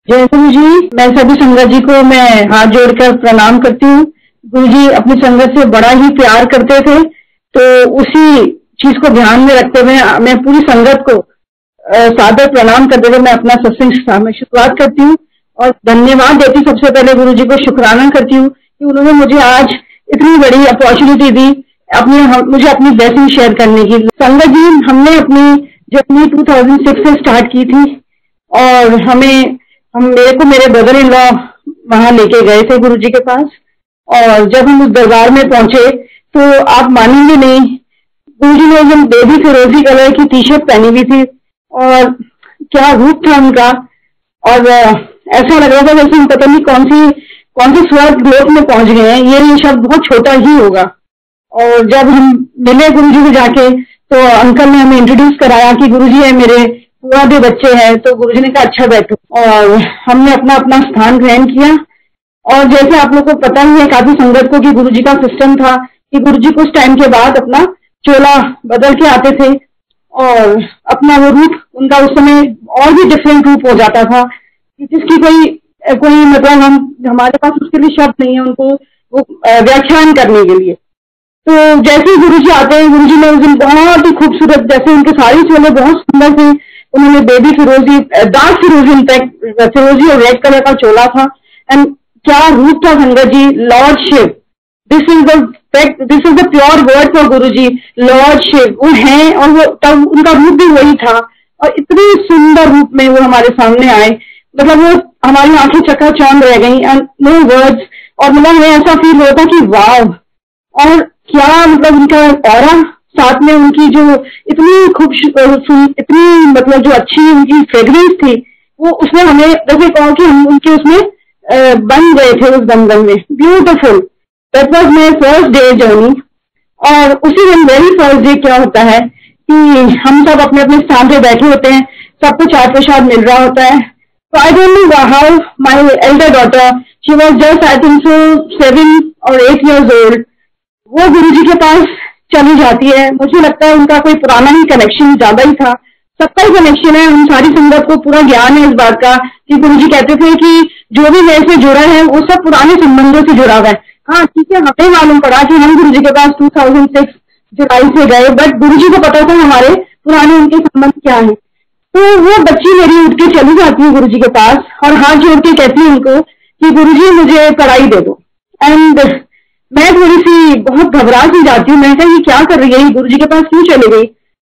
जय गुरु जी। मैं सभी संगत जी को मैं हाथ जोड़कर प्रणाम करती हूँ। गुरु जी अपनी संगत से बड़ा ही प्यार करते थे, तो उसी चीज को ध्यान में रखते हुए मैं पूरी संगत को सादर प्रणाम करते हुए मैं अपना सत्संग में शुरुआत करती हूँ और धन्यवाद देती सबसे पहले गुरु जी को शुक्राना करती हूँ कि उन्होंने मुझे आज इतनी बड़ी अपॉर्चुनिटी दी मुझे अपनी ब्लेसिंग शेयर करने की। संगत जी, हमने अपनी जर्नी 2006 से स्टार्ट की थी और मेरे को मेरे ब्रदर इन लॉ वहां लेके गए थे गुरु जी के पास। और जब हम उस दरबार में पहुंचे तो आप मानेंगे नहीं, गुरु जी ने एकदम बेबी फिरोजी कलर की टी शर्ट पहनी हुई थी और क्या रूप था उनका। और ऐसा लग रहा था जैसे पता नहीं कौन सी स्वर्ग लोक में पहुंच गए हैं। ये शब्द बहुत छोटा ही होगा। और जब हम मिले गुरु जी को जाके तो अंकल ने हमें इंट्रोड्यूस कराया कि गुरु जी है मेरे पूरा भी बच्चे हैं। तो गुरु जी ने कहा अच्छा बैठो, और हमने अपना अपना स्थान ग्रहण किया। और जैसे आप लोग को पता ही है काफी संगत को कि गुरु जी का सिस्टम था कि गुरु जी कुछ टाइम के बाद अपना चोला बदल के आते थे और अपना वो रूप उनका उस समय और भी डिफरेंट रूप हो जाता था जिसकी कोई मतलब हमारे पास उसके लिए शब्द नहीं है उनको वो व्याख्यान करने के लिए। तो जैसे ही गुरु जी आते हैं, गुरु जी ने उस दिन बहुत ही खूबसूरत, जैसे उनके सारे चोले बहुत सुंदर थे। उन्होंने बेबी फिरोजी, डार्क फिरोजी, इनफैक्ट फिरोजी और रेड कलर का चोला था। एंड क्या रूप था संगत जी, Lord Shiv. This is the pure word for Guru ji, Lord Shiv. वो है और वो तब उनका रूप भी वही था और इतनी सुंदर रूप में वो हमारे सामने आए, मतलब वो हमारी आंखें चकाचौंध रह गई एंड नो वर्ड्स। और मतलब हमें ऐसा फील होता कि वाव, और क्या मतलब उनका ऑरा, साथ में उनकी जो इतनी खूबसूरत, इतनी मतलब जो अच्छी उनकी फ्रेग्रेंस थी, वो उसने हमें जैसे कहा कि हम उनके उसमें बन गए थे उस दमदम में। Beautiful, that was my first day journey. और उसी दिन वेरी फर्स्ट डे क्या होता है कि हम सब अपने अपने स्थान पे बैठे होते हैं, सबको चाय प्रसाद मिल रहा होता है। तो I don't know how my Elder daughter, she was just I think so 7 or 8 years old, वो गुरु जी के पास चली जाती है। मुझे लगता है उनका कोई पुराना ही कनेक्शन ज्यादा ही था, सबका ही कनेक्शन है। हम सारी संगत को पूरा ज्ञान है इस बात का कि गुरु जी कहते थे कि जो भी मेरे से जुड़ा है वो सब पुराने संबंधों से जुड़ा हुआ है। हाँ ठीक है, हमें मालूम पड़ा कि हम गुरु जी के पास 2006 जुलाई से गए, बट गुरु जी को पता था हमारे पुराने उनके संबंध क्या है। तो वो बच्ची मेरी उठ के चली जाती है गुरु जी के पास और हाथ जोड़ के कहती है उनको कि गुरु जी मुझे कढ़ाई दे दो। एंड मैं थोड़ी सी बहुत घबरा सी जाती हूँ। मैं कहा ये क्या कर रही है, गुरु जी के पास क्यों चले गई।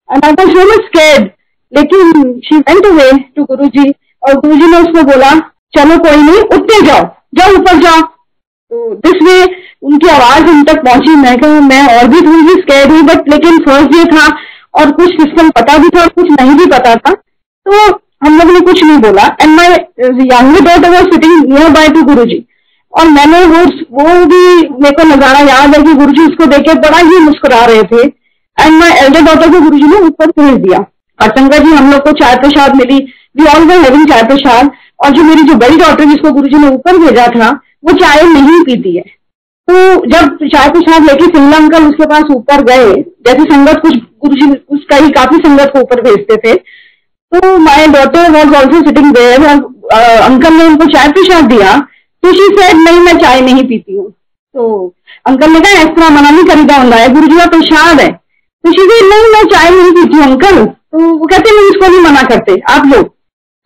And I was so much scared, लेकिन शी वेंट अवे टू गुरु जी और गुरु जी ने उसको बोला चलो कोई नहीं, उठते जाओ ऊपर जाओ। तो दिस वे उनकी आवाज उन तक पहुंची। मैं कहा मैं और भी थोड़ी सी स्कैर्ड हुई, बट लेकिन फर्स्ट डे था और कुछ सिस्टम पता भी था और कुछ नहीं भी पता था, तो हम लोगों ने कुछ नहीं बोला। And my younger daughter was sitting near by two गुरु जी, और मैंने वो भी मेरे को नजारा याद है कि गुरुजी उसको देख के बड़ा ही मुस्कुरा रहे थे। एंड माय एल्डर डॉटर को गुरुजी ने ऊपर भेज दिया। और संगत जी हम लोग को चाय प्रसाद मिली, वी ऑल वर हैविंग चाय प्रसाद। और जो मेरी जो बड़ी डॉटर जिसको गुरुजी ने ऊपर भेजा था वो चाय नहीं पीती है। तो जब चाय प्रसाद लेके सिंगला अंकल उसके पास ऊपर गए, जैसे संगत कुछ गुरुजी उसका ही काफी संगत को ऊपर भेजते थे, तो my daughter was also sitting there और अंकल ने उनको चाय प्रसाद दिया। तो शी सेड नहीं मैं चाय नहीं पीती हूँ। तो अंकल ने कहा इस तरह मना नहीं करीदा होता है, गुरु जी का प्रसाद है। तो शी सेड नहीं मैं चाय नहीं पीती हूँ अंकल। तो वो कहते नहीं इसको नहीं मना करते आप लोग।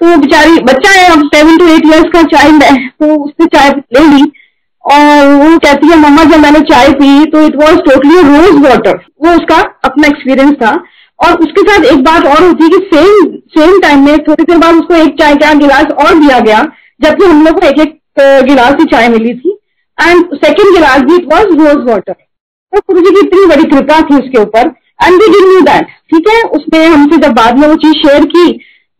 तो बेचारी बच्चा है, अब 7 to 8 years का चाइल्ड है, तो उसने चाय ले ली और वो कहती है मम्मा जब मैंने चाय पी तो it was totally rose water. वो उसका अपना एक्सपीरियंस था। और उसके साथ एक बात और होती है कि सेम टाइम में थोड़ी देर बाद उसको एक चाय का गिलास और दिया गया, जबकि हम लोग को एक गिलास की चाय मिली थी। एंड सेकेंड गिलास भी इट वॉज रोज वाटर। तो गुरु जी की इतनी बड़ी कृपा थी उसके ऊपर। And we didn't know that, ठीक है। उसने हमसे जब बाद में वो चीज शेयर की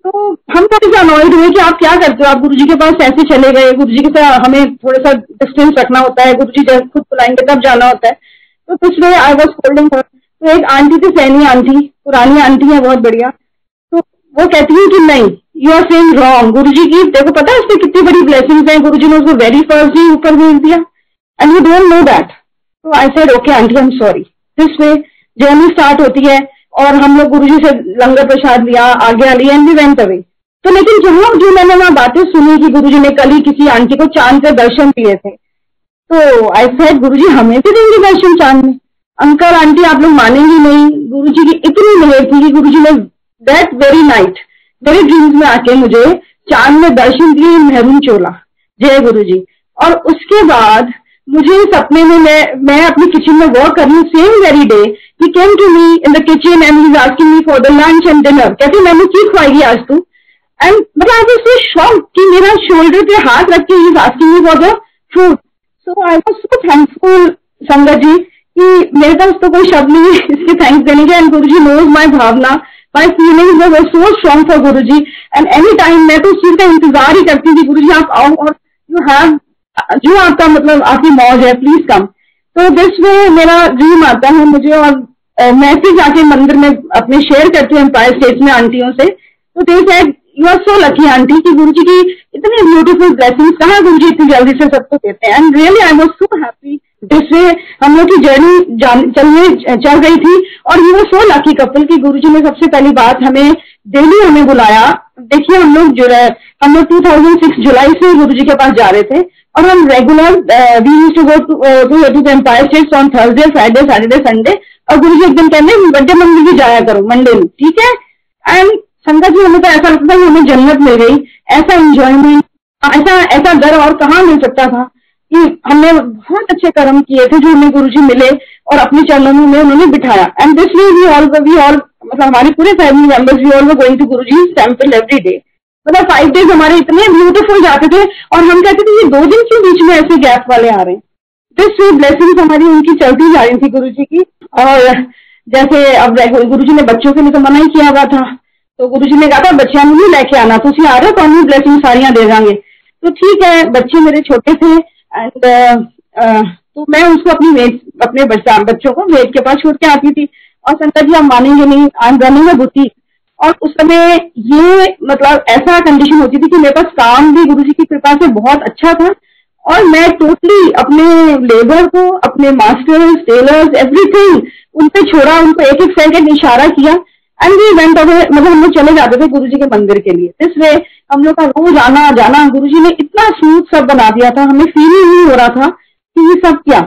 तो हम थोड़ी सा अनॉयड हुए कि आप क्या करते हो, आप गुरु जी के पास ऐसे चले गए। गुरु जी के साथ हमें थोड़ा सा डिस्टेंस रखना होता है, गुरु जी जब खुद बुलाएंगे तब जाना होता है। तो कुछ वे आई वॉज होल्डिंग हर। तो एक आंटी थी, सैनी आंटी, पुरानी आंटी है बहुत बढ़िया। तो वो कहती है कि नहीं यू आर सेइंग रॉन्ग, गुरु जी की देखो पता है उसमें कितनी बड़ी ब्लेसिंग्स हैं, गुरु जी ने उसको वेरी फर्स्ट डे ऊपर भेज दिया and you don't know that. तो I said okay aunty I am sorry. This way journey start होती है और हम लोग गुरु जी से लंगर प्रसाद लिया, आज्ञा ली एंड वी वेंट अवे। तो लेकिन जहाँ जो मैंने वहाँ बातें सुनी कि गुरुजी ने कल ही किसी आंटी को चांद के दर्शन दिए थे, तो आई सेड गुरुजी हमें भी देंगे दर्शन चांद में। अंकल आंटी आप लोग मानेंगे नहीं, गुरुजी की इतनी मेहर थी कि गुरुजी ने दैट वेरी नाइट मेरे ड्रीम्स में आके मुझे चांद में दर्शन दिए, मेहरून चोला। जय गुरुजी। और उसके बाद मुझे सपने में मैं अपनी किचन में वर्क कर रही हूँ, same very day he came to me in the kitchen and he is asking me for the lunch and dinner. कहते मैंने की खुआएगी आज तू? एंड मतलब आई वाज सो शॉक्ड कि मेरा शोल्डर पे हाथ रख के ही is asking me for the food. So I was so thankful संगत जी कि मेरे पास तो कोई शब्द नहीं है इसके थैंक्स देने के। And Guruji knows my bhavana, my feelings were so strong for Guruji. And any time मैं तो उस चीज का इंतजार ही करती थी गुरुजी आप आओ और यू हैव जो आपका मतलब आपकी मौज है प्लीज कम। तो दिस वे मेरा ड्रीम आता है मुझे, और मैं फिर जाके मंदिर में अपने शेयर करती हूँ एम्पायर स्टेट में आंटियों से। तो they said you are so lucky aunty कि गुरुजी की इतनी ब्यूटीफुल ब्लेसिंग्स कहाँ गुरुजी इतनी जल्दी से सबको देते हैं। And really I was so happy. This way हम लोग की जर्नी चल रही थी और you were so lucky couple कि गुरुजी ने सबसे पहली बात हमें डेली हमें बुलाया। देखिए हम लोग 2006 जुलाई से गुरुजी के पास जा रहे थे और हम regular we used to go to the Empire States on Thursday, Friday, Saturday, Sunday. और गुरुजी एक दिन कहने बर्थडे मंदिर भी जाया करो मंडे में, ठीक है। एंड संगत जी हमें तो ऐसा लगता था कि हमें जन्नत मिल गई, ऐसा एंजॉयमेंट, ऐसा डर और कहाँ मिल सकता था कि हमने बहुत अच्छे कर्म किए थे जो हमें गुरुजी मिले और अपने चरणों में उन्होंने बिठाया। And this way we all मतलब हमारे पूरे family members we all were going to Guruji temple every day. मतलब 5 डेज हमारे इतने ब्यूटीफुल जाते थे और हम कहते थे ये 2 दिन के बीच में ऐसे गैप वाले आ रहे हैं। दिस वे ब्लेसिंग्स हमारी उनकी चलती जा रही थी गुरुजी की। और जैसे अब गुरुजी ने बच्चों के लिए तो मना ही किया हुआ था, तो गुरुजी ने कहा था बच्चियां नहीं लेके आना, तो आ रहे हो तो हम ब्लेसिंग सारियां दे जाएंगे। तो ठीक है, बच्चे मेरे छोटे थे एंड तो मैं उसको अपने बच्चों को वेद के पास छोड़ के आती थी। और संगत जी आप मानेंगे नहीं, आई एम रनिंग अ बुटीक और उस समय ये मतलब ऐसा कंडीशन होती थी कि मेरे पास काम भी गुरुजी की कृपा से बहुत अच्छा था और मैं टोटली अपने लेबर को, अपने मास्टर्स, टेलर्स, एवरीथिंग उन पे छोड़ा, उनको एक एक सेकंड इशारा किया एंड वी वेंट अवे। मतलब हम लोग चले जाते थे गुरुजी के मंदिर के लिए। इस वे हम लोग का रोज आना जाना, गुरुजी ने इतना स्मूथ सब बना दिया था, हमें फील ही नहीं हो रहा था कि ये सब क्या।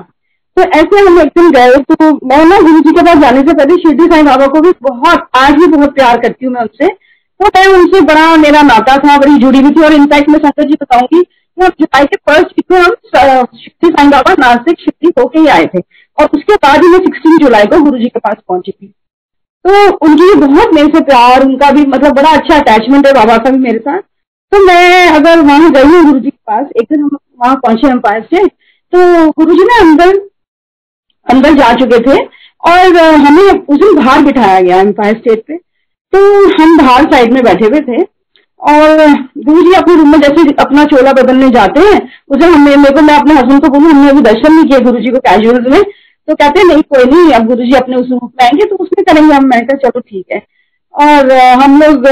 तो ऐसे हम एक दिन गए, तो मैं ना गुरुजी के पास जाने से पहले शिरडी साईं बाबा को भी आज भी बहुत प्यार करती हूँ मैं उनसे। तो मैं उनसे बड़ा मेरा नाता था, बड़ी जुड़ी हुई थी। और इनफैक्ट मैं संगत जी बताऊंगी कि हम जुलाई के फर्स्ट वीक में हम शिरडी साईं बाबा नासिक शिरडी होके ही आए थे और उसके बाद ही मैं 16 जुलाई को गुरुजी के पास पहुंची थी। तो उनकी भी बहुत मेरे से प्यार, उनका भी मतलब बड़ा अच्छा अटैचमेंट है बाबा का भी मेरे साथ। तो मैं अगर वहां गई हूँ गुरुजी के पास, एक दिन हम वहां पहुंचे एम्पायर स्टेट, तो गुरुजी ने अंदर जा चुके थे और हमें उस दिन बाहर बिठाया गया एम्पायर स्टेट पे। तो हम बाहर साइड में बैठे हुए थे और गुरुजी अपने रूम में जैसे अपना चोला बदलने जाते हैं, उसे मैं अपने हस्बैंड को बोलूं हमने अभी दर्शन नहीं किए गुरुजी को कैजुअल में। तो कहते हैं नहीं कोई नहीं, अब गुरुजी अपने उस रूप में आएंगे तो उसमें करेंगे हम। मैं कहा चलो ठीक है। और हम लोग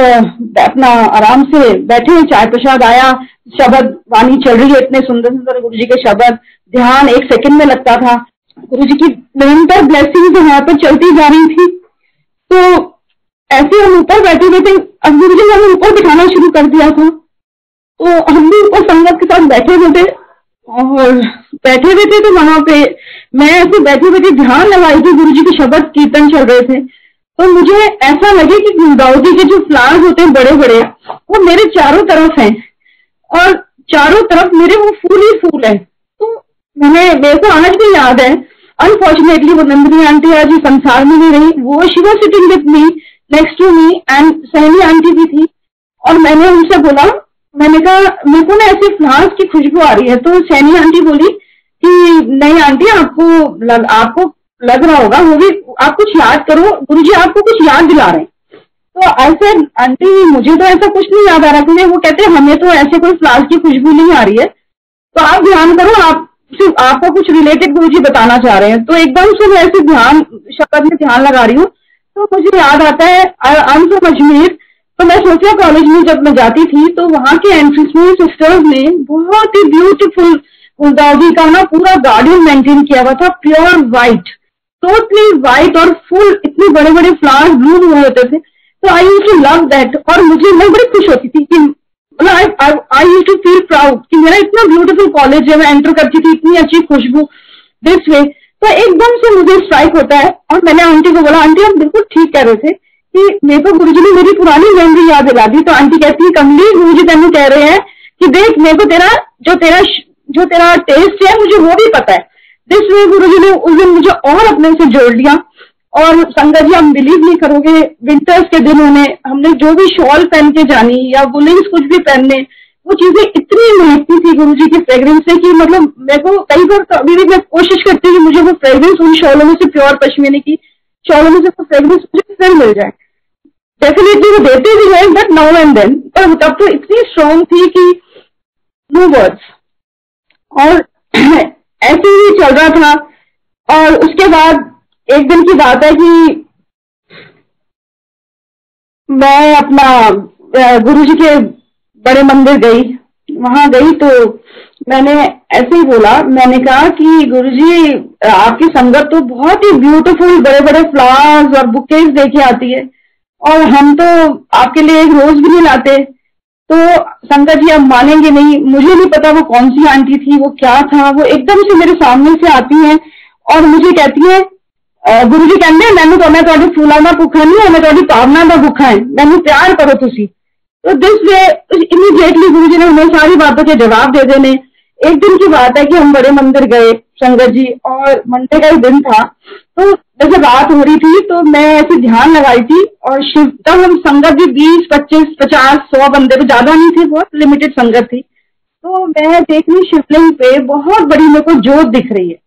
अपना आराम से बैठे, चाय प्रसाद आया, शब्द वाणी चल रही है, इतने सुंदर सुंदर गुरुजी के शब्द, ध्यान 1 सेकंड में लगता था। गुरुजी की निरंतर ब्लेसिंग यहाँ पर चलती जा रही थी। तो ऐसे हम ऊपर बैठे हुए थे, अब गुरुजी ने हमें ऊपर बिठाना शुरू कर दिया था। तो हम भी ऊपर संगत के साथ बैठे हुए थे तो वहां पे मैं ऐसे बैठी बैठी ध्यान लगाई थी, गुरुजी के शब्द कीर्तन चल रहे थे। तो मुझे ऐसा लगे कि गुलदाउदी के जो फ्लावर्स होते हैं बड़े बड़े, वो मेरे चारों तरफ हैं और चारों तरफ मेरे वो फूल ही फूल है। तो मेरे को आज भी याद है, अनफॉर्चुनेटली वो नंदिनी आंटी आज संसार में नहीं रही, वो she was sitting with me next to me and Saini aunty भी थी। और मैंने उनसे बोला, मैंने कहा मेरे को ना ऐसे फ्लावर्स की खुशबू आ रही है। तो सैनी आंटी बोली कि नहीं आंटी आपको लग रहा होगा, वो भी आप कुछ याद करो, गुरुजी आपको कुछ याद दिला रहे हैं। तो ऐसे आंटी मुझे तो ऐसा कुछ नहीं याद आ रहा, क्योंकि वो कहते हैं हमें तो ऐसे कोई फ्लावर्स की खुशबू नहीं आ रही है, तो आप ध्यान करो, आपको कुछ रिलेटेड गुरुजी बताना चाह रहे हैं। तो एकदम से मैं ऐसे शब्द में ध्यान लगा रही हूँ तो मुझे याद आता है आई एम फ्रॉम अजमेर। तो मैं सोफिया कॉलेज में जब मैं जाती थी तो वहां के एंट्रेंस में सिस्टर्स ने बहुत ही ब्यूटीफुल गुलदाउदी का ना पूरा गार्डन मेंटेन किया हुआ था, प्योर व्हाइट, टोटली व्हाइट और फुल, इतने बड़े बड़े फ्लावर्स ब्लूम हुए होते थे। तो I used to love that, और मैं बड़ी खुश होती थी कि मतलब I used to feel proud कि मेरा इतना ब्यूटीफुल कॉलेज है, मैं एंटर करती थी, इतनी अच्छी खुशबू दिस वे। तो एकदम से मुझे स्ट्राइक होता है, और मैंने आंटी को बोला, आंटी आप बिल्कुल ठीक कह रहे थे कि मेरे को गुरुजी ने मेरी पुरानी मेमोरी याद दिला दी। तो आंटी कहती है, कमली गुरुजी तेनू कह रहे हैं कि देख मेरे को जो तेरा टेस्ट है मुझे वो भी पता है। दिस वे गुरुजी ने उस दिन मुझे और अपने से जोड़ लिया। और संगत जी, हम बिलीव नहीं करोगे, विंटर्स के दिनों में हमने जो भी शॉल पहन के जानी या वुलेंस कुछ भी पहनने, वो चीजें इतनी महकती थी गुरुजी की फ्रेग्रेंस से कि मतलब मेरे को कई बार तो अभी भी मैं कोशिश करती हूँ कि मुझे वो फ्रेग्रेंस उन शॉलों में से, प्योर पश्मीने की शॉलों में से वो फ्रेग्रेंस मुझे फिर मिल जाए। डेफिनेटली वो देते भी हैं, बट नाउ एंड देन, पर तब तो इतनी स्ट्रॉन्ग थी कि नो वर्ड्स। और ऐसे ही चल रहा था। और उसके बाद एक दिन की बात है कि मैं अपना गुरुजी के बड़े मंदिर गई, वहां गई तो मैंने ऐसे ही बोला, मैंने कहा कि गुरुजी आपकी संगत तो बहुत ही ब्यूटीफुल बड़े बड़े फ्लावर्स और बुकेज देके आती है, और हम तो आपके लिए एक रोज भी नहीं लाते। तो संगत जी आप मानेंगे नहीं, मुझे नहीं पता वो कौन सी आंटी थी, वो क्या था, वो एकदम से मेरे सामने से आती हैं और मुझे कहती है, गुरुजी कहते हैं मैंने मैं थोड़ी फूलों का भुखा नहीं है, मैं थोड़ी भावना का भुखा है, मैंने प्यार करो तुसी। तो दिस वे इमीडिएटली गुरुजी ने हमें सारी बातों के जवाब दे देने। एक दिन की बात है कि हम बड़े मंदिर गए संगत जी, और मंडे का ही दिन था। तो जैसे रात हो रही थी तो मैं ऐसे ध्यान लगाई थी, और शिव तब हम संगत जी 20, 25, 50, 100 बंदे, तो ज्यादा नहीं थी, बहुत लिमिटेड संगत थी। तो मैं देख रही शिवलिंग पे बहुत बड़ी मेरे को जोत दिख रही है।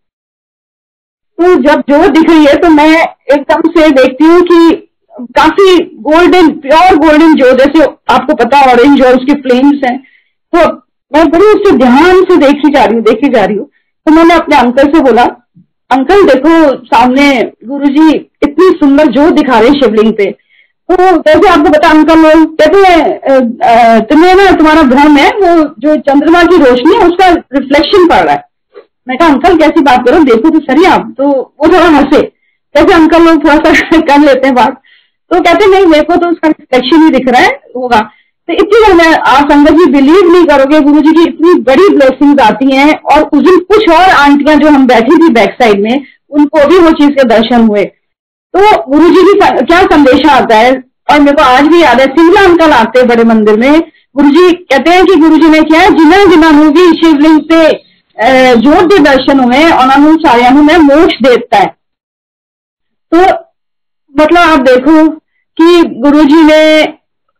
तो जब जोत दिख रही है तो मैं एकदम से देखती हूँ कि काफी गोल्डन, प्योर गोल्डन जोत, जैसे आपको पता ऑरेंज और उसके फ्लेम्स हैं। तो मैं बड़ी उससे ध्यान से देखी जा रही हूँ। तो मैंने अपने अंकल से बोला, अंकल देखो सामने गुरुजी इतनी सुंदर जोत दिखा रहे हैं शिवलिंग पे। तो जैसे आपको पता अंकल लोग कहते हैं तुम्हें ना तुम्हारा भ्रम है, वो जो चंद्रमा की रोशनी है उसका रिफ्लेक्शन पड़ रहा है। मैं कहा अंकल कैसी बात करो, देखो तो सही आप। तो वो थोड़ा हंसे, जैसे अंकल लोग थोड़ा सा कर लेते हैं बात। तो कहते नहीं मेरे को तो उसका रिफ्लेक्शन ही दिख रहा है, होगा। तो इतनी देर में आप संगत जी बिलीव नहीं करोगे, गुरुजी की इतनी बड़ी ब्लेसिंग्स आती हैं। और उस दिन कुछ और आंटियां जो हम बैठी थी बैक साइड में, उनको भी वो चीज के दर्शन हुए। तो गुरुजी की क्या संदेशा आता है, और मेरे को आज भी याद है, सिंगला अंकल आते हैं बड़े मंदिर में, गुरुजी कहते हैं कि गुरुजी ने क्या है, जिन्होंने भी शिवलिंग पे जोत के दर्शन हुए उन्होंने सारिया में मोक्ष देता है। तो मतलब आप देखो कि गुरुजी ने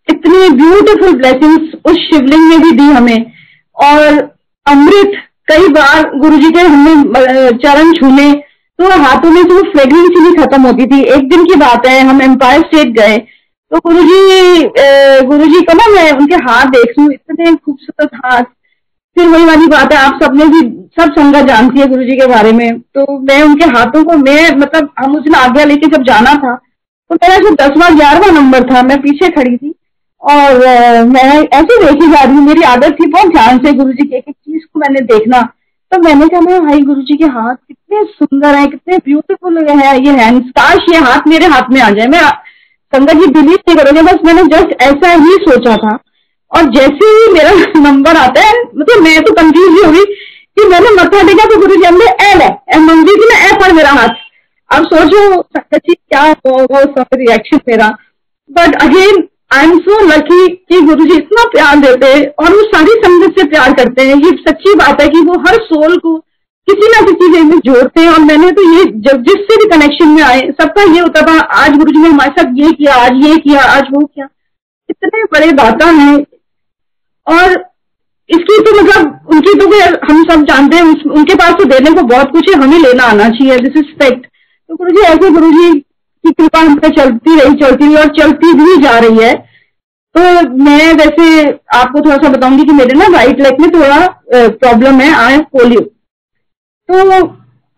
इतनी ब्यूटीफुल ब्लेसिंग्स उस शिवलिंग में भी दी हमें। और अमृत कई बार गुरुजी के हमने चरण छूने तो हाथों में से वो फ्रेग्रेंस ही नहीं खत्म होती थी। एक दिन की बात है, हम एम्पायर स्टेट गए तो गुरुजी को ना मैं उनके हाथ देख रही हूँ, इतने खूबसूरत हाथ। फिर वही वाली बात है, आप सबने भी सब संगत जानती है गुरुजी के बारे में। तो मैं उनके हाथों को मतलब हम उस दिन आज्ञा लेके जब जाना था तो मेरा जो 10वां 11वां नंबर था, मैं पीछे खड़ी थी और मैं ऐसे देखी जा रही हूँ। मेरी आदत थी बहुत ध्यान से गुरुजी की एक एक चीज को मैंने देखना। तो मैंने कहा भाई गुरुजी के हाथ कितने सुंदर है, कितने ब्यूटीफुल है ये हैंड्स, काश ये हाथ मेरे हाथ में आ जाए। मैं संगत जी बिलीव नहीं करोगे, बस मैंने जस्ट ऐसा ही सोचा था। और जैसे ही मेरा नंबर आता है, मतलब मैं तो कंफ्यूज ही हो गई कि मैंने मत्था टेका तो गुरुजी हमने ए मंगली थी ना, ए पर मेरा हाथ। अब सोचो संगत जी क्या होगा उसका रिएक्शन मेरा। But again I am so lucky कि गुरुजी इतना प्यार देते हैं और वो सारी संगत से प्यार करते हैं। ये सच्ची बात है कि वो हर सोल को किसी ना किसी वे में जोड़ते हैं। और मैंने तो ये जब जिससे भी कनेक्शन में आए सबका ये होता था, आज गुरुजी ने हमारे साथ ये किया, आज ये किया, आज वो किया। इतने बड़े बातें हैं। और इसकी तो मतलब उनकी तो हम सब जानते हैं, उनके पास तो देने को बहुत कुछ है, हमें लेना आना चाहिए, दिस इज फैक्ट। तो गुरुजी ऐसे गुरुजी की कृपा हम पे चलती रही और चलती भी जा रही है। तो मैं वैसे आपको थोड़ा सा बताऊंगी कि मेरे ना राइट लेग में थोड़ा प्रॉब्लम है, आई एम पोलियो। तो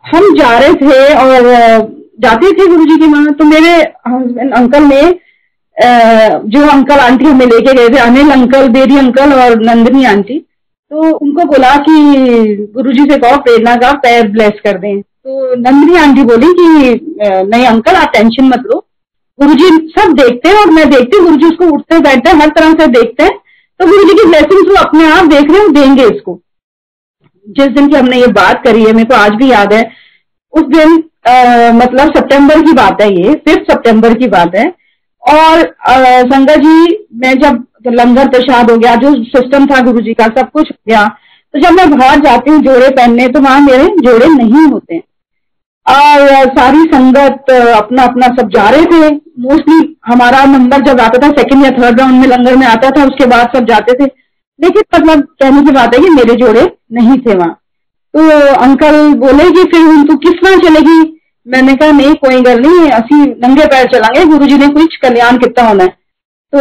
हम जा रहे थे और जाते थे गुरुजी के वहां। तो मेरे हस्बैंड अंकल ने जो अंकल आंटी हमें लेके गए थे, अनिल अंकल, बेरी अंकल और नंदिनी आंटी, तो उनको बोला कि गुरुजी से कहो प्रेरणा का पैर ब्लेस कर दें। तो नंदिनी आंटी बोली कि नहीं अंकल आप टेंशन मत लो, गुरुजी सब देखते हैं और मैं देखती हूँ, गुरुजी उसको उठते बैठते हैं, हर तरह से देखते हैं, तो गुरुजी की ब्लेसिंग्स वो अपने आप देख रहे हैं, देंगे इसको। जिस दिन की हमने ये बात करी है, मेरे को आज भी याद है, उस दिन मतलब सितंबर की बात है, ये 5 सितंबर की बात है। और संगत जी, मैं जब लंगर प्रसाद हो गया, जो सिस्टम था गुरुजी का, सब कुछ हो गया, तो जब मैं बाहर जाती हूँ जोड़े पहनने, तो वहां मेरे जोड़े नहीं होते हैं। और सारी संगत अपना अपना सब जा रहे थे। मोस्टली हमारा नंबर जब आता था सेकंड या थर्ड राउंड में लंगर में आता था, उसके बाद सब जाते थे। लेकिन मतलब कहने की बात है कि मेरे जोड़े नहीं थे वहां। तो अंकल बोले कि फिर तू किस तरह चलेगी? मैंने कहा नहीं कोई गल नहीं, असी नंगे पैर चलांगे, गुरुजी ने कुछ कल्याण कितना होना है। तो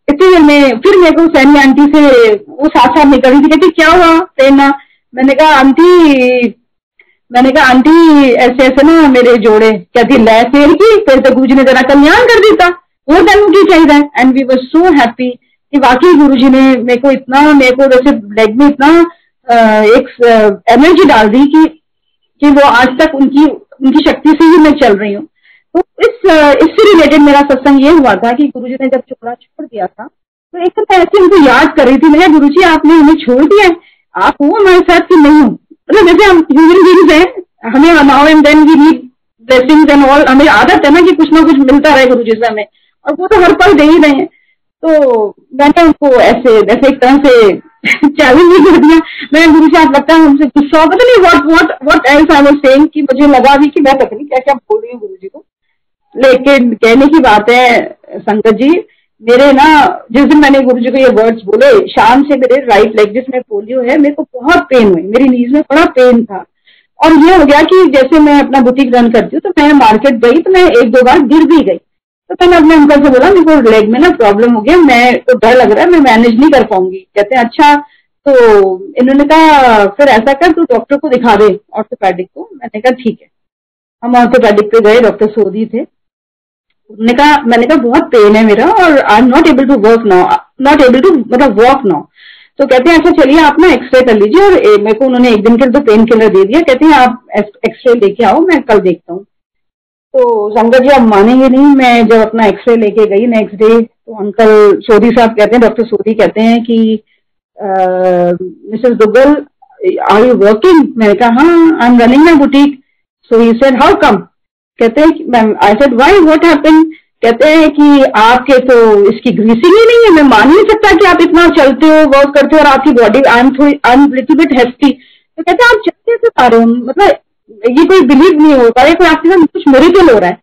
इतनी देर में फिर मेरे को सैनी आंटी से वो साथ साथ निकल रही थी, कहती क्या हुआ प्रेरणा? मैंने कहा आंटी ऐसे ऐसे ना मेरे जोड़े। कहती लै फेर की, फिर तो गुरुजी ने तेरा कल्याण कर देता, और तेन की चाहिए। And we were so happy कि वाकई गुरुजी ने मेरे को वैसे लेग में इतना एक एनर्जी डाल दी कि वो आज तक उनकी शक्ति से ही मैं चल रही हूँ। तो इससे रिलेटेड मेरा सत्संग ये हुआ था कि गुरुजी ने जब चोला छोड़ दिया था, तो एक तो मैं ऐसे उनको याद कर रही थी, मैं गुरुजी आपने हमें छोड़ दिया है, आप हो हमारे साथ कि नहीं हो? मतलब जैसे हम ह्यूमन बीइंग्स हैं, हमें now and then we need blessings and all, हमें आदत है ना कि कुछ ना कुछ मिलता रहे गुरुजी से हमें, और वो तो हर पल दे ही रहे हैं। तो मैंने उनको ऐसे एक तरह से चैलेंज ही कर दिया। मैं गुरु से आप लगता है हमसे गुस्सा, पता नहीं what else I was saying, कि मुझे लगा भी कि मैं पता नहीं क्या क्या बोल रही हूँ गुरुजी को। लेकिन कहने की बात है संगत जी, मेरे ना जिस दिन मैंने गुरुजी को ये वर्ड्स बोले, शाम से मेरे राइट लेग जिसमें पोलियो है, मेरे को बहुत पेन हुई, मेरी नीज में बड़ा पेन था। और ये हो गया कि जैसे मैं अपना बुटीक रन करती हूँ, तो मैं मार्केट गई तो मैं 1-2 बार गिर भी गई। तो मैंने अपने अंकल से बोला मेरे को लेग में ना प्रॉब्लम हो गया, मैं तो डर लग रहा है, मैं मैनेज नहीं कर पाऊंगी। कहते हैं अच्छा, तो इन्होंने कहा फिर ऐसा कर तू डॉक्टर को दिखा दे, ऑर्थोपेडिक को। मैंने कहा ठीक है। हम ऑर्थोपेडिक पे गए, डॉक्टर सोदी थे। मैंने कहा बहुत पेन है मेरा और I am not able to work now, मतलब वॉक नाउ। तो कहते हैं अच्छा चलिए आप ना एक्सरे कर लीजिए, और मेरे को उन्होंने 1 दिन के लिए तो पेन किलर दे दिया। कहते हैं आप एक्सरे लेके आओ, मैं कल देखता हूँ। तो संगत जी आप मानेंगे नहीं, मैं जब अपना एक्सरे लेके गई नेक्स्ट डे, तो अंकल सोदी साहब कहते हैं, डॉक्टर सोदी कहते हैं कि Mrs Duggal are you working? मैंने कहा हाँ I am running my boutique. So he said how come? कहते हैं ma'am, I said why, what happened? कहते हैं कि आपके तो इसकी ग्रीसिंग ही नहीं है, मैं मान नहीं सकता कि आप इतना चलते हो, वर्क करते हो, और आपकी body I am little bit hasty. तो कहते हैं आप चलते कैसे पा रहे हो? मतलब ये कोई बिलीव नहीं हो पा रहा है, कोई आपके साथ कुछ मेरेकल हो रहा है।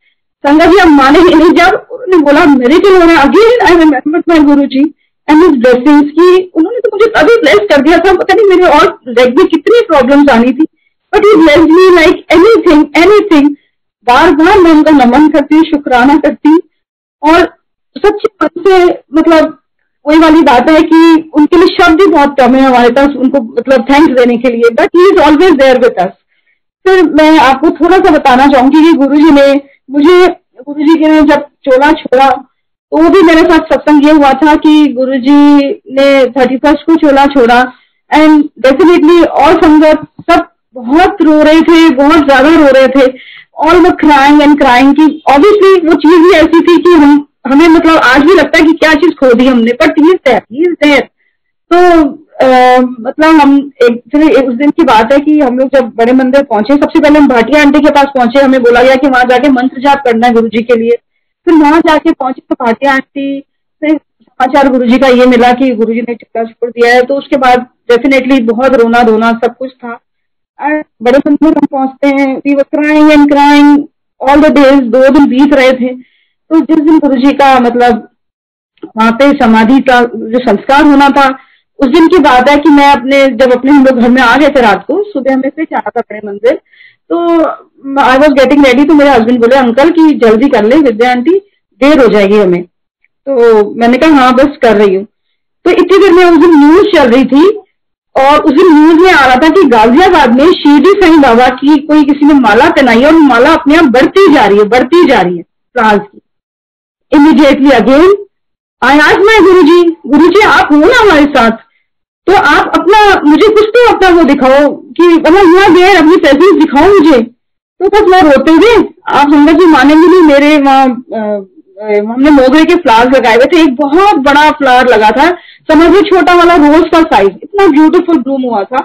संगत जी आप मानेंगे नहीं, जब उन्होंने बोला मेरेकल हो रहा है, again I remember my Guruji and his blessings की उन्होंने तो मुझे अभी ब्लेस कर दिया था। पता नहीं मेरे और लेग में कितनी प्रॉब्लम्स आनी थी, but he blessed me like anything. बार बार मैं उनका नमन करती हूँ, शुक्राना करती हूँ, और सच्चे मन से मतलब वही वाली बात है कि उनके लिए शब्द ही बहुत कम है हमारे पास उनको मतलब थैंक्स देने के लिए, but he is always there with us. फिर मैं आपको थोड़ा सा बताना चाहूंगी कि गुरुजी ने जब चोला छोड़ा, तो वो भी मेरे साथ सत्संग ये हुआ था कि गुरुजी ने 31 को चोला छोड़ा, एंड डेफिनेटली और संगत सब बहुत रो रहे थे, बहुत ज्यादा रो रहे थे, all were crying and crying. की ऑब्वियसली वो चीज ही ऐसी थी कि हमें मतलब आज भी लगता है कि क्या चीज खो दी हमने, बट ही इज देयर। तो मतलब हम फिर उस दिन की बात है कि हम लोग जब बड़े मंदिर पहुंचे, सबसे पहले हम भाटिया आंटी के पास पहुंचे, हमें बोला गया कि वहां जाके मंत्र जाप करना है गुरुजी के लिए। फिर वहां जाके पहुंचे तो भाटिया आंटी से समाचार गुरुजी का ये मिला कि गुरुजी ने चोला छोड़ दिया है। तो उसके बाद डेफिनेटली बहुत रोना धोना सब कुछ था। बड़े मंदिर हम पहुंचते हैं, we were crying and crying all the days, 2 दिन बीत रहे थे। तो जिस दिन गुरुजी का मतलब वहां पे समाधि का जो संस्कार होना था, उस दिन की बात है कि मैं जब अपने हम लोग घर में आ गए थे रात को, सुबह हमें फिर जाना था बड़े मंदिर, तो आई वॉज गेटिंग रेडी। तो मेरे हस्बैंड बोले अंकल कि जल्दी कर ले विद्या आंटी, देर हो जाएगी हमें। तो मैंने कहा हाँ बस कर रही हूँ। तो इतनी देर में उस दिन न्यूज चल रही थी, और उस दिन न्यूज में आ रहा था कि गाजियाबाद में शिरडी साईं बाबा की कोई किसी ने माला पहनाई है, और माला अपने आप बढ़ती जा रही है फ्लावर्स की। Immediately again I asked my Guruji आप हो ना हमारे साथ, तो आप अपना मुझे कुछ तो अपना वो दिखाओ कि मतलब यू आर देयर, अपनी प्रेजेंस दिखाओ मुझे। तो बस मैं रोते हुए, आप संगत जी मानेंगे नहीं, मेरे वहाँ हमने मोगरे के फ्लावर्स लगाए हुए थे, एक बहुत बड़ा फ्लावर लगा था, समझिए छोटा वाला रोज का साइज, इतना ब्यूटीफुल ब्लूम हुआ था।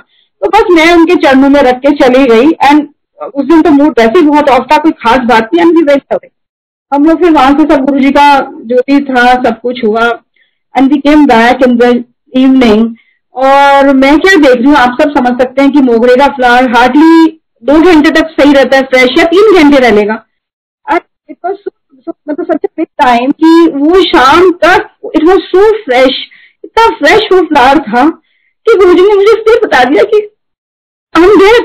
तो बस मैं उनके चरणों में रख के चली गई, एंड उस दिन तो मूड वैसे ही बहुत ऑफ था, कोई खास बात नहीं, एंड वी वेंट अवे। हम लोग फिर वहां से सब गुरु जी का जो भी था सब कुछ हुआ, and we came back in the evening. और मैं क्या देख रही हूँ, आप सब समझ सकते हैं कि मोगरे का फ्लावर हार्डली 2 घंटे तक सही रहता है फ्रेश, या 3 घंटे रह लेगा। इट वॉज मतलब सच बिग टाइम कि वो शाम तक इट वॉज सो फ्रेश, इतना फ्रेश वो फ्लावर था कि गुरुजी ने मुझे फिर बता दिया कि आई एम देयर।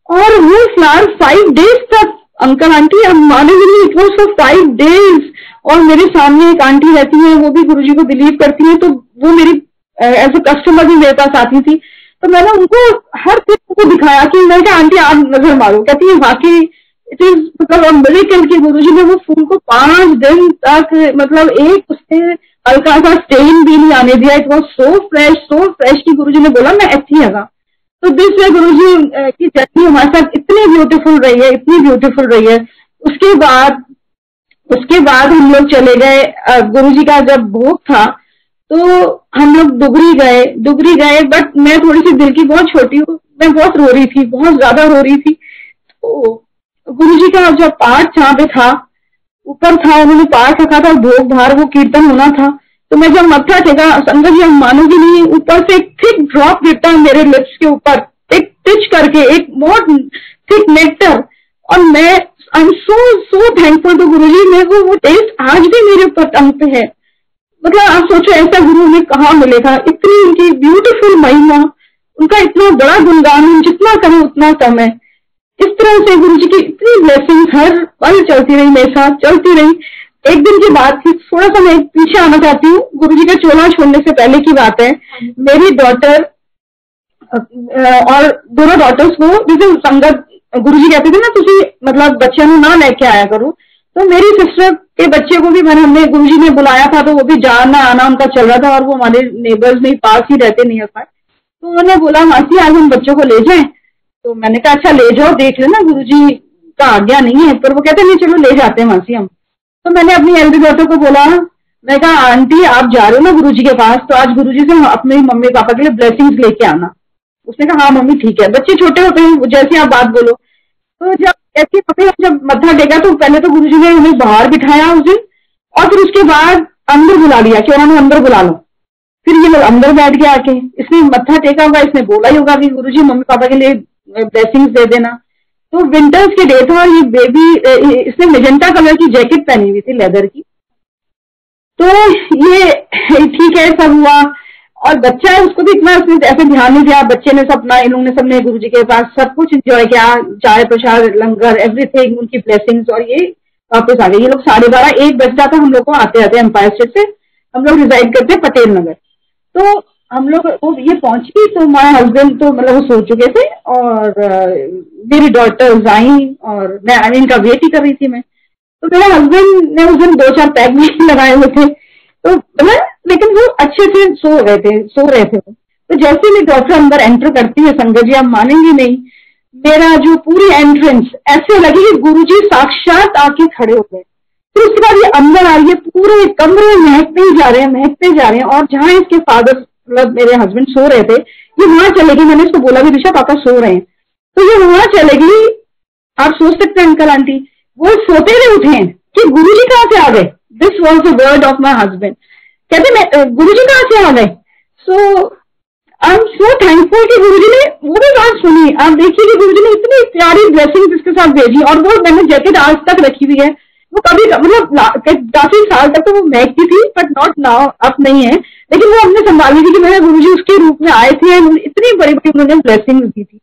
और वो फ्लावर 5 डेज तक, अंकल आंटी हम मानेंगे नहीं, इट वॉज फॉर 5 डेज। और मेरे सामने एक आंटी रहती है, वो भी गुरुजी को बिलीव करती है, तो वो मेरी एज ए कस्टमर भी मेरे पास आती थी। तो मैंने उनको हर चीज को दिखाया कि मैं क्या आंटी आप नजर मारो, कहती है वाकई इट इज मतलब मिरेकल कि गुरुजी ने वो फूल को 5 दिन तक मतलब एक उससे हल्का सा स्टेन भी नहीं आने दिया। इट वॉज सो फ्रेश कि गुरुजी ने बोला मैं ऐसी है। तो दिस वे गुरुजी की जर्नी हमारे साथ इतनी ब्यूटीफुल रही है, इतनी ब्यूटीफुल रही है। उसके बाद हम लोग चले गए, गुरुजी का जब भोग था तो हम लोग दुगरी गए, बट मैं थोड़ी सी दिल की बहुत छोटी हूँ, मैं बहुत रो रही थी, बहुत ज्यादा रो रही थी। तो गुरुजी का जो पाठ जहाँ पे था, ऊपर था, उन्होंने पाठ रखा था, भोग बाहर वो कीर्तन होना था। तो मैं जब मत्था टेका, संगत जी हम मानोगे नहीं, ऊपर से एक थिक ड्रॉप गिरता है मेरे लिप्स के ऊपर, एक टिच करके, एक बहुत थिक नेक्टर। और मैं I am so thankful to Guruji, मेरे को वो टेस्ट आज भी मेरे ऊपर टंग पे है। मतलब आप सोचो ऐसा गुरु हमें कहाँ मिलेगा, इतनी उनकी ब्यूटीफुल महिमा, उनका इतना बड़ा गुणगान, जितना कहें उतना कम है। इस तरह से गुरु जी की इतनी ब्लेसिंग हर पल चलती रही, मेरे साथ चलती रही। एक दिन की बात थी, थोड़ा सा मैं पीछे आना चाहती हूँ, गुरु जी का चोला छोड़ने से पहले की बात है। मेरी डॉटर और दोनों डॉटर्स को जैसे संगत गुरु जी कहते थे ना, तुझे मतलब बच्चे ना लेके आया करो, तो मेरी सिस्टर के बच्चे को भी हमने गुरुजी ने बुलाया था, तो वो भी जाना आना उनका चल रहा था, और वो हमारे नेबर्स में पास ही रहते नियर बाय। तो उन्होंने बोला मासी आज हम बच्चों को ले जाएं। तो मैंने कहा अच्छा ले जाओ, देख लेना, गुरुजी का आज्ञा नहीं है। पर वो कहते नहीं चलो ले जाते हैं मासी हम। तो मैंने अपनी एल्डर डॉटर को बोला, मैं कहा आंटी आप जा रहे हो ना गुरुजी के पास, तो आज गुरुजी से अपने मम्मी पापा के लिए ब्लेसिंग्स लेके आना। उसने कहा हाँ मम्मी ठीक है। बच्चे छोटे होते हैं, जैसे आप बात बोलो। तो जब ऐसी जब मत्था टेका तो पहले तो गुरुजी ने हमें बाहर बिठाया उस दिन, और फिर उसके बाद अंदर बुला लिया कि उन्होंने अंदर बुला लो। फिर ये लोग अंदर बैठ गया आके, इसने मत्था टेका होगा, इसने बोला ही होगा कि गुरुजी मम्मी पापा के लिए ब्लेसिंग्स दे देना। तो विंटर्स के डे था, ये बेबी, इसने मेजेंटा कलर की जैकेट पहनी हुई थी लेदर की। तो ये ठीक है सब हुआ, और बच्चा है उसको भी इतना उसने ऐसे ध्यान नहीं दिया। बच्चे ने सब इन लोगों ने सबने गुरुजी के पास सब कुछ एंजॉय किया, चाय प्रसाद लंगर एवरीथिंग, उनकी ब्लेसिंग्स, और ये वापस आ गए। ये लोग 12:30-1 बज जाता हम लोग को आते आते एम्पायर स्टेट से। हम लोग रिजाइड करते हैं पटेल नगर। तो हम लोग ये पहुंची, तो हमारे हस्बैंड तो मतलब वो सो चुके थे, और मेरी डॉटर्स आई, और मैं इनका वेट ही कर रही थी मैं। तो मेरे हस्बैंड ने उस दिन 2-4 पैक भी लगाए हुए थे, तो मतलब लेकिन वो अच्छे से सो रहे थे। तो जैसे मेरी डॉटर अंदर एंटर करती है, संगत जी आप मानेंगे नहीं, मेरा जो पूरी एंट्रेंस ऐसे लगी कि गुरुजी साक्षात आके खड़े हो गए। फिर उसके बाद ये अंदर आ रही है, पूरे कमरे महकते जा रहे हैं, और जहाँ इसके फादर मतलब मेरे हस्बैंड सो रहे थे, ये वहां चले गई। मैंने इसको बोला भी दिशा पापा सो रहे हैं, तो ये वहां चले गई। आप सोच सकते हैं अंकल आंटी, वो सोते हुए उठे हैं कि गुरुजी कहाँ से आ गए। This was the word of my husband, कहते मैं गुरुजी कहाँ से आ गए। सो आई एम सो थैंकफुल कि गुरुजी ने वो भी बात सुनी। आप देखिए कि गुरुजी ने इतनी प्यारी ब्लेसिंग इसके साथ भेजी, और वो मैंने जैकेट आज तक रखी हुई है। वो कभी मतलब काफी साल तक तो वो महकती थी, बट नॉट नाउ, अब नहीं है, लेकिन वो हमने संभाली थी कि मेरे गुरुजी उसके रूप में आए थे, इतनी बड़ी बड़ी उन्होंने ब्लेसिंग दी थी।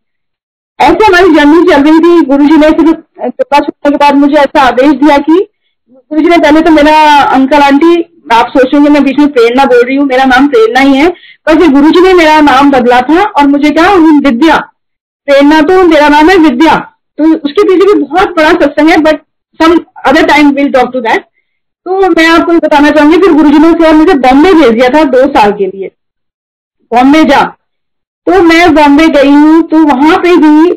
ऐसे हमारी जर्नी चल रही थी। गुरुजी ने फिर चुपका छुपने के बाद मुझे ऐसा आदेश दिया कि गुरुजी ने पहले तो मेरा अंकल आंटी, आप सोचेंगे मैं बीच में प्रेरणा बोल रही हूँ, मेरा नाम प्रेरणा ही है, पर फिर गुरुजी ने मेरा नाम बदला था, और मुझे क्या विद्या, प्रेरणा तो मेरा नाम है विद्या। तो उसके पीछे भी बहुत बड़ा सत्संग है, but some other time will talk to that. तो मैं आपको बताना चाहूंगी, फिर गुरुजी ने फिर मुझे बॉम्बे भेज दिया था 2 साल के लिए, बॉम्बे जा। तो मैं बॉम्बे गई हूँ, तो वहां पे भी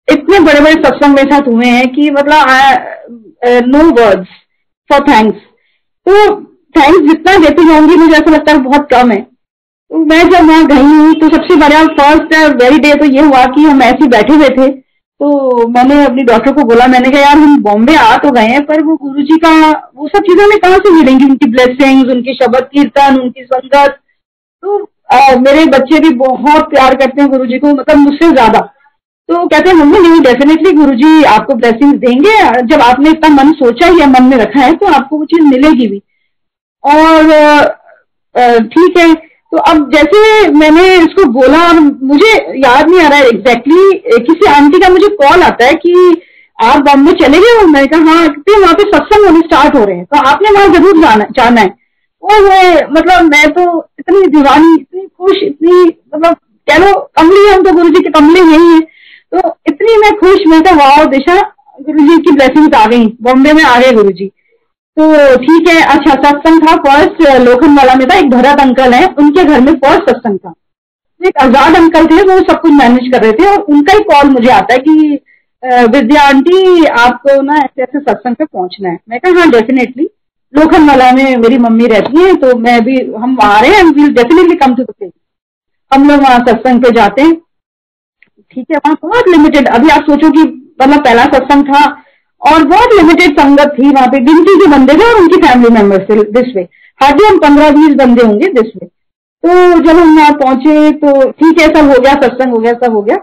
इतने बड़े बड़े सत्संग मेरे साथ हुए हैं कि मतलब नो वर्ड्स फॉर थैंक्स। तो थैंक्स जितना देती जाऊंगी मुझे ऐसा लगता है बहुत कम है। तो मैं जब वहां गई हूँ तो सबसे बड़ा फर्स्ट वेरी डे तो ये हुआ कि हम ऐसे बैठे हुए थे, तो मैंने अपनी डॉक्टर को बोला, मैंने कहा यार हम बॉम्बे आ तो गए हैं पर वो गुरुजी का वो सब चीजें हमें कहाँ से मिलेंगी, उनकी ब्लेसिंग्स, उनकी शब्द कीर्तन, उनकी संगत। तो मेरे बच्चे भी बहुत प्यार करते हैं गुरुजी को, मतलब मुझसे ज्यादा। तो कहते हैं मम्मी नहीं, डेफिनेटली गुरुजी आपको ब्लेसिंग्स देंगे, जब आपने इतना मन सोचा या मन में रखा है तो आपको वो चीज मिलेगी भी। और ठीक है, तो अब जैसे मैंने इसको बोला और मुझे याद नहीं आ रहा है एग्जैक्टली, किसी आंटी का मुझे कॉल आता है कि आप बॉम्बे चले गए हो। मैंने कहा हाँ, तो वहाँ पे सत्संग होने स्टार्ट हो रहे हैं तो आपने वहां जरूर जाना है। और मतलब मैं तो इतनी दीवानी, इतनी खुश, इतनी मतलब कह लो कमली, हम तो गुरुजी के कमले यही है। तो इतनी मैं खुश, मैं कहा वाह दिशा, गुरुजी की ब्लेसिंग्स आ गई, बॉम्बे में आ गए गुरुजी। तो ठीक है, अच्छा सत्संग था फर्स्ट लोखंडवाला में था, एक भरत अंकल है उनके घर में फर्स्ट सत्संग था। एक आजाद अंकल थे, वो सब कुछ मैनेज कर रहे थे और उनका ही कॉल मुझे आता है कि विद्या आंटी आपको ना ऐसे ऐसे सत्संग पे पहुंचना है। मैं कहा हाँ डेफिनेटली, लोखंडवाला में मेरी मम्मी रहती है तो मैं भी, हम आ रहे हैं, will definitely come to the place. हम लोग वहाँ सत्संग पे जाते हैं। ठीक है, वहाँ बहुत लिमिटेड, अभी आप सोचो कि मतलब पहला सत्संग था और बहुत लिमिटेड संगत थी वहां पे, गिनती के बंदे थे और उनकी फैमिली मेंबर्स थे दिस वे, हार्डली हम 15-20 बंदे होंगे दिस वे। तो जब हम वहां पहुंचे तो ठीक है, सब हो गया, सत्संग हो गया, सब हो गया।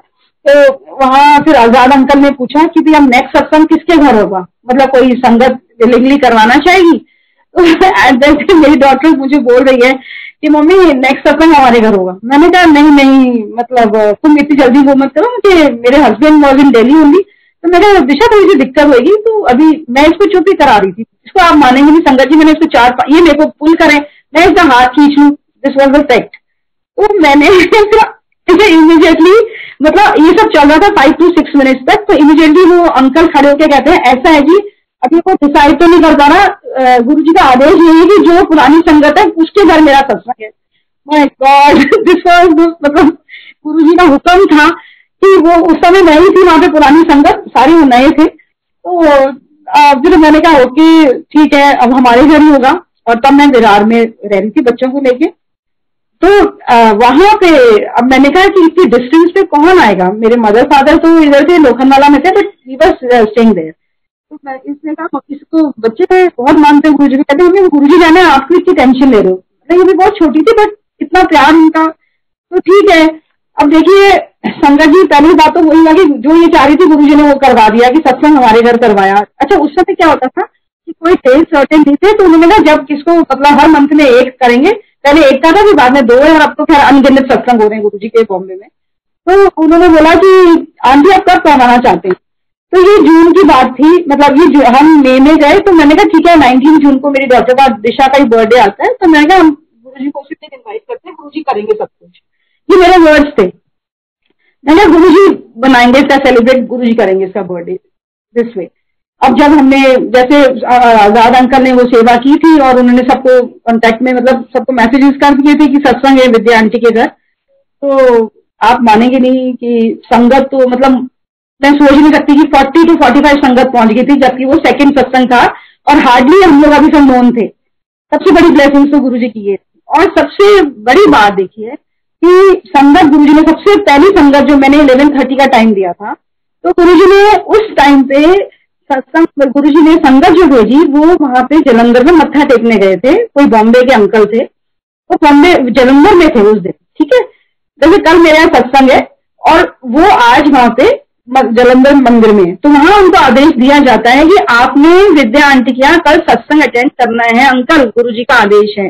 तो वहां फिर आजाद अंकल ने पूछा कि भाई हम नेक्स्ट सत्संग किसके घर होगा, मतलब कोई संगत विलिंगली करवाना चाहेगी। तो एट दैट टाइम मेरी डॉटर मुझे बोल रही है कि मम्मी नेक्स्ट सत्संग हमारे घर होगा। मैंने कहा नहीं नहीं, मतलब तुम इतनी जल्दी वो मत करो, मुझे मेरे husband was in Delhi only. तो मैंने दिशा थोड़ी सी दिक्कत होगी, तो अभी मैं इसको चुप ही करा रही थी। इसको आप मानेंगे नहीं संगत जी, मैंने इसको ये मेरे को पुल करें, मैं इसका हाथ खींच लूं, दिस वॉज द फैक्ट। तो मैंने इसे इमीडिएटली, मतलब ये सब चल रहा था 5 to 6 मिनट्स तक, तो इमीडिएटली वो अंकल खड़े होकर कहते हैं ऐसा है जी, अभी वो डिसाइड तो नहीं कर पा रहा, गुरु जी का आदेश ये है कि जो पुरानी संगत है उसके घर मेरा सत्संग है। माय गॉड, दिस वॉज मतलब गुरु जी का हुक्म था कि वो उस समय नहीं थी वहां पे पुरानी संगत, सारी वो नए थे। तो फिर मैंने कहा ओके ठीक है, अब हमारे घर ही होगा। और तब मैं विरार में रह रही थी बच्चों को लेके। तो वहां पे अब मैंने कहा कि इतनी डिस्टेंस पे कौन आएगा, मेरे मदर फादर तो इधर थे लोखंडवाला में थे, but he was staying there. तो मैं इसने कहा इसको, बच्चे बहुत मानते हैं गुरुजी को, कहते हैं गुरुजी जाने आपकी इतनी टेंशन ले रहे हो। ये भी बहुत छोटी थी बट इतना प्यार उनका। तो ठीक है, अब देखिए संगत जी, पहली बात तो वही है कि जो ये चाह रही थी गुरुजी ने वो करवा दिया कि सत्संग हमारे घर करवाया। अच्छा उस समय क्या होता था कि कोई डेट सर्टेन नहीं थे, तो उन्होंने कहा जब किसको मतलब हर मंथ में एक करेंगे, पहले एक का था फिर बाद में 2 है, और अब तो खैर अनगिनत सत्संग हो रहे हैं गुरुजी के बॉम्बे में। तो उन्होंने बोला कि आंटी आप कब करवाना चाहते हैं। तो ये जून की बात थी, मतलब ये हम मई में गए। तो मैंने कहा ठीक है 19 जून को मेरी डॉटर का दिशा का ही बर्थडे आता है, तो मैंने कहा हम गुरुजी को उसी दिन इन्वाइट करते हैं, गुरुजी करेंगे सब कुछ। ये मेरे वर्ड्स थे। मैंने गुरुजी बनाएंगे इसका सेलिब्रेट, गुरुजी करेंगे इसका बर्थडे दिस वे। अब जब हमने जैसे आजाद अंकल ने वो सेवा की थी और उन्होंने सबको कांटेक्ट में, मतलब सबको मैसेजेस कर दिए थे कि सत्संग है विद्या आंटी के घर। तो आप मानेंगे नहीं कि संगत तो मतलब मैं सोच नहीं सकती कि 40 to 45 संगत पहुंच गई थी, जबकि वो सेकंड सत्संग था और हार्डली हम लोग अभी सब नोन थे। सबसे बड़ी ब्लेसिंग्स तो गुरुजी की है। और सबसे बड़ी बात देखिए कि संगत, गुरुजी ने सबसे पहली संगत जो मैंने 11:30 का टाइम दिया था, तो गुरुजी ने उस टाइम पे सत्संग, गुरुजी ने संगत जो भेजी वो वहां पे जलंधर में मत्था टेकने गए थे, कोई बॉम्बे के अंकल थे, वो बॉम्बे जलंधर में थे उस दिन। ठीक है, जैसे कल मेरे यहाँ सत्संग है और वो आज वहां पे जलंधर मंदिर में, तो वहां उनको आदेश दिया जाता है कि आपने विद्या आंटी के यहाँ कल सत्संग अटेंड करना है अंकल, गुरुजी का आदेश है।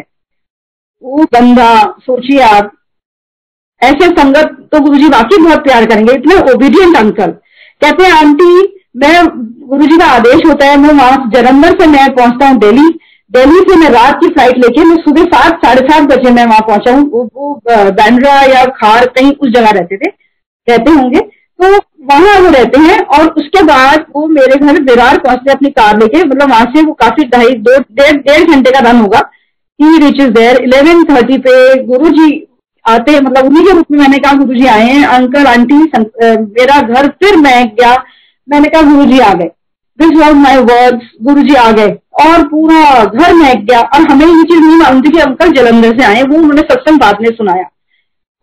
वो बंदा, सोचिए आप, ऐसे संगत तो गुरुजी वाकई बहुत प्यार करेंगे। इतने ओबीडियंट अंकल कहते हैं आंटी मैं, गुरुजी का आदेश होता है, मैं वहां जलंधर से मैं पहुंचता हूँ दिल्ली, दिल्ली से मैं रात की फ्लाइट लेके मैं सुबह 7, 7:30 बजे मैं वहां पहुंचा हूँ। वो बैंड्रा या खार कहीं उस जगह रहते होंगे, तो वहां वो रहते हैं। और उसके बाद वो मेरे घर विरार पहुंचते अपनी कार लेके, मतलब वहां से वो काफी 2.5-1.5 घंटे का रन होगा। ही रीचेज देयर 11:30 पे। गुरुजी आते, मतलब उन्हीं के रूप में मैंने कहा गुरुजी आए हैं, अंकल आंटी मेरा घर फिर महक गया। मैंने कहा गुरुजी आ गए, दिस वॉज माई वर्ड्स, गुरुजी आ गए और पूरा घर महक गया। और हमें ये चीज नहीं मालूम थी कि अंकल जलंधर से आए, वो उन्होंने सत्संग बाद में सुनाया।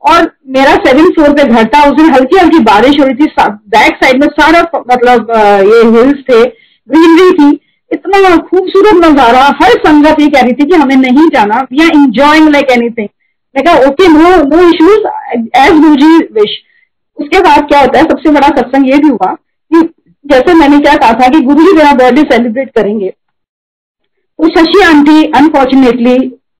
और मेरा 7th फ्लोर पे घर था, उसमें हल्की हल्की बारिश हो रही थी, बैक साइड में सारा मतलब ये हिल्स थे, ग्रीनरी थी, इतना खूबसूरत नजारा। हर संगत ये कह रही थी कि हमें नहीं जाना, we are enjoying like anything. मैं कहा okay, no issues, as Guruji wish. उसके बाद क्या होता है, सबसे बड़ा सत्संग ये भी हुआ कि जैसे मैंने क्या कहा था कि गुरुजी मेरा बर्थडे सेलिब्रेट करेंगे, तो शशि आंटी अनफॉर्चुनेटली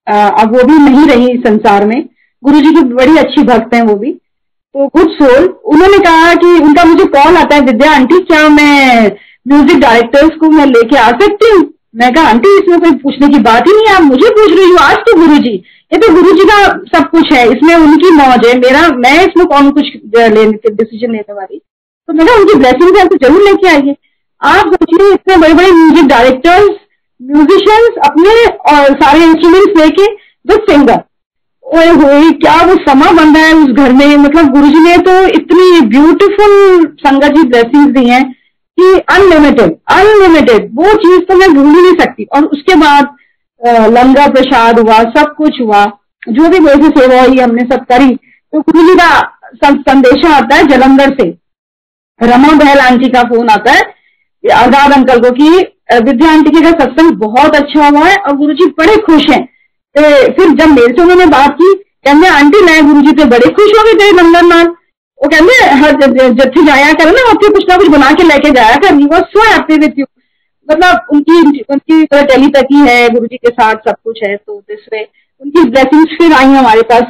अब वो भी नहीं रही संसार में। गुरुजी की बड़ी अच्छी भक्त हैं वो भी, तो गुड सोल। उन्होंने कहा कि उनका मुझे कॉल आता है, विद्या आंटी क्या मैं म्यूजिक डायरेक्टर्स को मैं लेके आ सकती हूँ? मैं कहा आंटी इसमें कोई पूछने की बात ही नहीं है, आप मुझे पूछ रही हो, आज तो गुरुजी, ये तो गुरुजी का सब कुछ है, इसमें उनकी मौज है, मैं इसमें कौन कुछ डिसीजन लेने वाली। तो मैंने उनकी ब्लेसिंग है तो जरूर लेके आइए। आप सोचिए इतने बड़े बड़े म्यूजिक डायरेक्टर्स, म्यूजिशियंस अपने और सारे इंस्ट्रूमेंट्स लेके विद सिंगर, ओए होए क्या वो समा बन रहा है उस घर में। मतलब गुरुजी ने तो इतनी ब्यूटीफुल संगत जी ब्लेसिंग्स दी हैं कि अनलिमिटेड वो चीज तो मैं भूल ही नहीं सकती। और उसके बाद लंगर प्रसाद हुआ, सब कुछ हुआ, जो भी वैसे सेवा हुई हमने सब करी। तो गुरुजी का संदेशा आता है जलंधर से, रमा बहल आंटी का फोन आता है आजाद अंकल को कि विद्या आंटी के घर सत्संग बहुत अच्छा हुआ है और गुरुजी बड़े खुश हैं। तो फिर जब मेरे से उन्होंने बात की, कहते आंटी मैं गुरुजी पे बड़े खुश हो गए थे लंदन में। वो कहते हर जत्थे जाया कर ना, आपके कुछ ना कुछ बना के लेके जाया कर, he was so happy with you. मतलब उनकी टेलीपैथी है गुरुजी के साथ, सब कुछ है। तो दिस वे उनकी ब्लेसिंग्स फिर आई हमारे पास,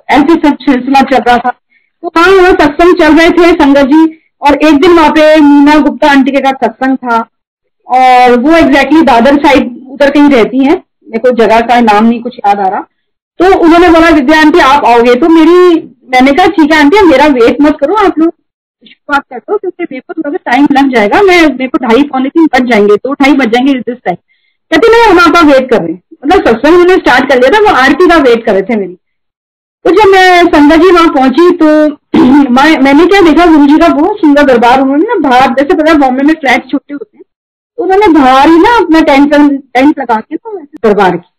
ऐसे सब सिलसिला चल रहा था। तो वहाँ सत्संग चल रहे थे संगत जी, और एक दिन वहाँ पे मीना गुप्ता आंटी के साथ सत्संग था, और वो एग्जैक्टली दादर साइड उधर कहीं रहती हैं, मेरे को जगह का नाम नहीं कुछ याद आ रहा। तो उन्होंने बोला विद्या आंटी आप आओगे, तो मैंने कहा ठीक है आंटी मेरा वेट मत करो, आप लोग बात कर दो, क्योंकि मेरे को थोड़ा टाइम लग जाएगा, मेरे को 2:30-3 बज जाएंगे, 2-2:30 बज जाएंगे दिस टाइम। कहते नहीं हम आपका वेट कर रहे हैं। मतलब सत्संग उन्होंने स्टार्ट कर लिया था, वो आरती का वेट कर रहे थे मेरी। तो जब मैं संगत जी वहां पहुंची तो मैंने क्या देखा, गुरुजी का बहुत सुंदर दरबार। उन्होंने ना बाहर, जैसे पता है बॉम्बे में फ्लैट छोटे होते हैं, तो उन्होंने बाहर ही ना अपना टेंट लगा के तो वैसे दरबार की।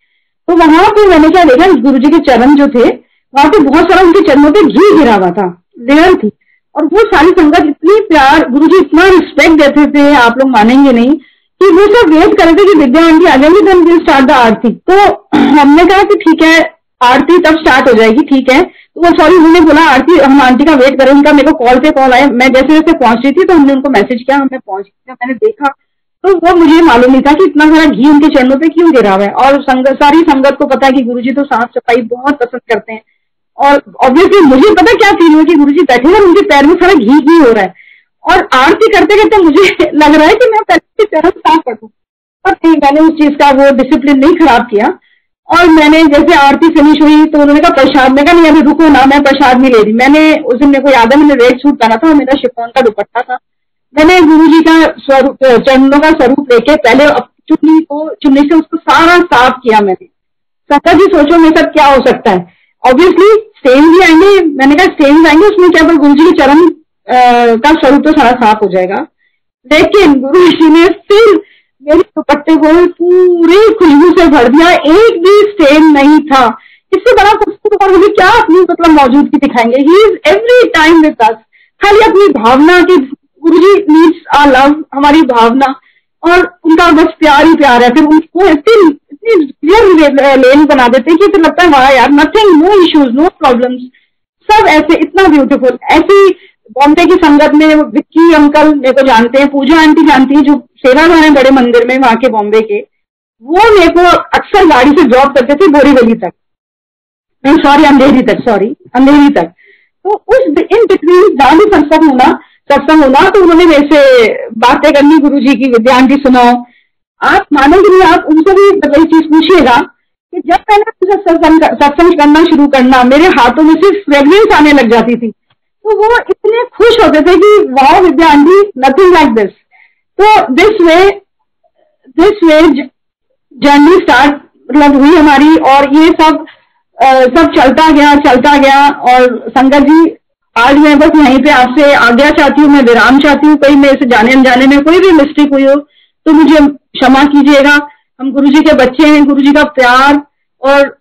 तो वहां पे मैंने क्या देखा, गुरुजी के चरण जो थे वहां पे बहुत सारा उनके चरणों पे घी गिरा हुआ था, लेयर थी। और वो सारी संगत इतनी प्यार, गुरुजी इतना रिस्पेक्ट देते थे, आप लोग मानेंगे नहीं, कि वो सब वेट कर रहे थे कि विद्या आंटी आ जाएंगी देन विल स्टार्ट द आरती। तो हमने कहा कि ठीक है आरती तब स्टार्ट हो जाएगी, ठीक है। तो वो सॉरी उन्होंने बोला आरती हम आंटी का वेट करें, उनका मेरे को कॉल पे कॉल आया। मैं जैसे जैसे पहुंच रही थी तो हमने उनको मैसेज किया, हमने पहुंच गया। मैंने देखा तो वो मुझे मालूम नहीं था कि इतना सारा घी उनके चरणों पे क्यों गिरा हुआ है। और सारी संगत को पता है कि गुरुजी तो साफ सफाई बहुत पसंद करते हैं, और ऑब्वियसली मुझे पता क्या फील हुआ कि गुरुजी बैठे हैं, उनके पैर में सारा घी हो रहा है, और आरती करते करते मुझे लग रहा है कि मैं पहले चरण साफ कर दूं। पर नहीं, मैंने उस चीज का वो डिसिप्लिन नहीं खराब किया। और मैंने जैसे आरती फिनिश हुई तो उन्होंने कहा प्रसाद, मैं कहा नहीं अभी रुको ना, मैं प्रसाद नहीं ले रही। मैंने उस दिन मेरे को याद है मैंने रेड सूट पहना था, मेरा शिफॉन का दुपट्टा था। मैंने गुरुजी का स्वरूप, चरणों का स्वरूप लेके पहले चुन्नी से उसको सारा साफ किया मैंने। सत्ता जी सोचो मेरे साथ क्या हो सकता है, ऑब्वियसली स्टेन भी आएंगे। मैंने कहा स्टेन आएंगे, उसमें क्या, पर गुरुजी के चरण का स्वरूप तो सारा साफ हो जाएगा। लेकिन गुरुजी ने फिर मेरे दुपट्टे को पूरी खुशबू से भर दिया, एक भी स्टेन नहीं था। इससे बड़ा खूबसूरत और मुझे क्या अपनी मतलब मौजूदगी दिखाएंगे। He is every time with us. खाली अपनी भावना की, गुरुजी नीड्स आवर लव, हमारी भावना, और उनका बस प्यार ही प्यार है। फिर उनको इतनी क्लियर लेन बना देते कि तो लगता है वाह यार, nothing, no issues, no problems, सब ऐसे इतना ब्यूटीफुल। ऐसी बॉम्बे की संगत में विक्की अंकल मेरे को जानते हैं, पूजा आंटी जानती है जो सेवाधार है बड़े मंदिर में वहां के बॉम्बे के, वो मेरे को अक्सर गाड़ी से ड्रॉप करते थे बोरीवली तक, नहीं सॉरी अंधेरी तक। तो उस इन बिटवीन जहां भी सत्संग होना तो उन्होंने मेरे से बातें करनी, गुरुजी की विद्या आंटी सुनाओ। आप मानोगे नहीं, आप उनसे भी मतलब चीज पूछिएगा कि जब मैंने सत्संग करना शुरू करना, मेरे हाथों में सिर्फ फ्रेग्रेंस आने लग जाती थी, तो वो इतने खुश होते थे कि wow Vidya aunty, nothing like this. तो दिस वे जर्नी स्टार्ट मतलब हुई हमारी। और ये सब सब चलता गया और संगत जी आज मैं बस यहीं पे आपसे आज्ञा चाहती हूँ, मैं विराम चाहती हूँ। कहीं मेरे से जाने अनजाने में कोई भी मिस्टेक हुई हो तो मुझे क्षमा कीजिएगा। हम गुरुजी के बच्चे हैं, गुरुजी का प्यार और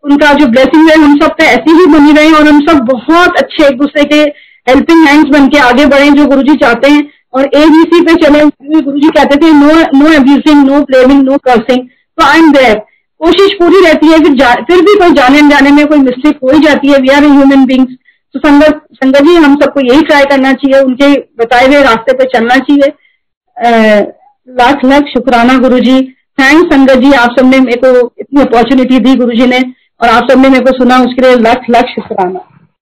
उनका जो ब्लेसिंग है हम सब पे ऐसी ही बनी रहे और हम सब बहुत अच्छे एक दूसरे के हेल्पिंग हैंड्स बन के आगे बढ़े जो गुरुजी चाहते हैं और ABC पे चले। गुरुजी कहते थे no abusing, no blaming, no cursing, तो आई एम देयर। कोशिश पूरी रहती है, फिर भी कोई जाने अनजाने में कोई मिस्टेक हो ही जाती है। We are human beings. तो संगत जी हम सबको यही ट्राई करना चाहिए, उनके बताए हुए रास्ते पे चलना चाहिए। लाख लाख शुक्राना गुरुजी। थैंक्स संगत जी, आप सबने मेरे को इतनी अपॉर्चुनिटी दी गुरुजी ने और आप सबने मेरे को सुना, उसके लिए लाख लाख शुक्राना।